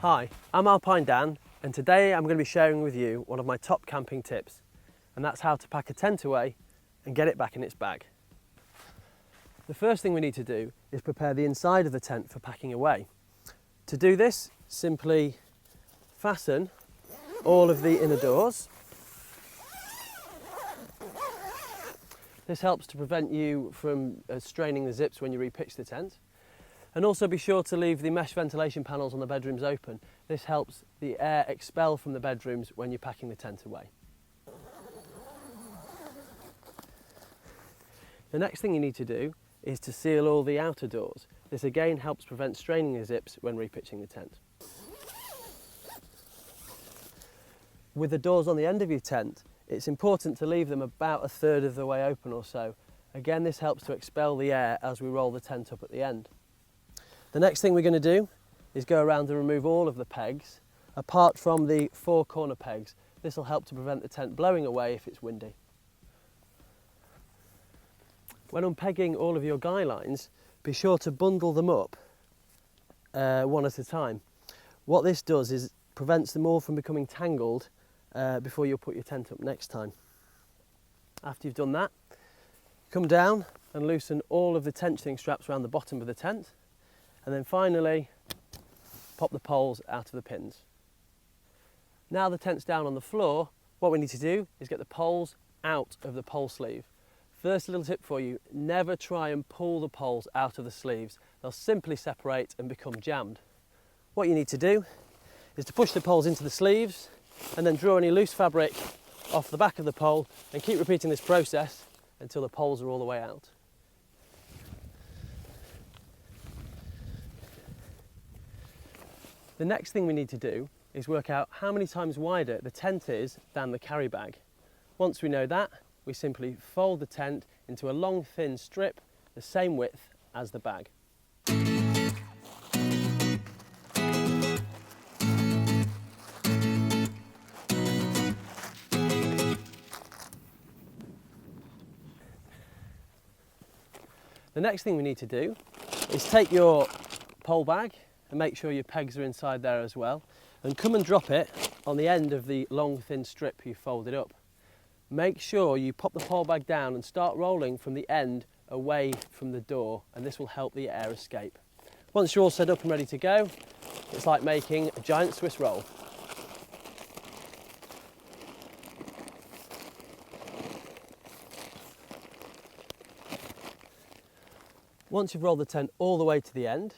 Hi, I'm Alpine Dan, and today I'm going to be sharing with you one of my top camping tips, and that's how to pack a tent away and get it back in its bag. The first thing we need to do is prepare the inside of the tent for packing away. To do this, simply fasten all of the inner doors. This helps to prevent you from straining the zips when you repitch the tent. And also be sure to leave the mesh ventilation panels on the bedrooms open. This helps the air expel from the bedrooms when you're packing the tent away. The next thing you need to do is to seal all the outer doors. This again helps prevent straining the zips when repitching the tent. With the doors on the end of your tent, it's important to leave them about a third of the way open or so. Again, this helps to expel the air as we roll the tent up at the end. The next thing we're going to do is go around and remove all of the pegs, apart from the 4 corner pegs. This will help to prevent the tent blowing away if it's windy. When unpegging all of your guy lines, be sure to bundle them up one at a time. What this does is prevents them all from becoming tangled before you'll put your tent up next time. After you've done that, come down and loosen all of the tensioning straps around the bottom of the tent. And then finally, pop the poles out of the pins. Now the tent's down on the floor, what we need to do is get the poles out of the pole sleeve. First little tip for you, never try and pull the poles out of the sleeves. They'll simply separate and become jammed. What you need to do is to push the poles into the sleeves and then draw any loose fabric off the back of the pole and keep repeating this process until the poles are all the way out. The next thing we need to do is work out how many times wider the tent is than the carry bag. Once we know that, we simply fold the tent into a long thin strip the same width as the bag. The next thing we need to do is take your pole bag and make sure your pegs are inside there as well, and come and drop it on the end of the long thin strip you folded up. Make sure you pop the pole bag down and start rolling from the end away from the door, and this will help the air escape. Once you're all set up and ready to go, it's like making a giant Swiss roll. Once you've rolled the tent all the way to the end,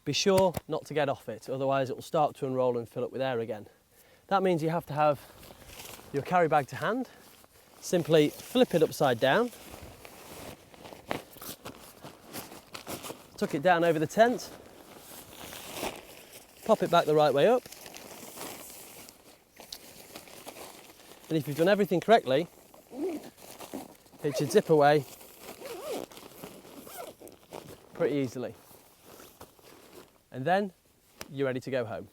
be sure not to get off it, otherwise it will start to unroll and fill up with air again. That means you have to have your carry bag to hand. Simply flip it upside down, tuck it down over the tent, pop it back the right way up, and if you've done everything correctly, it should zip away pretty easily. And then you're ready to go home.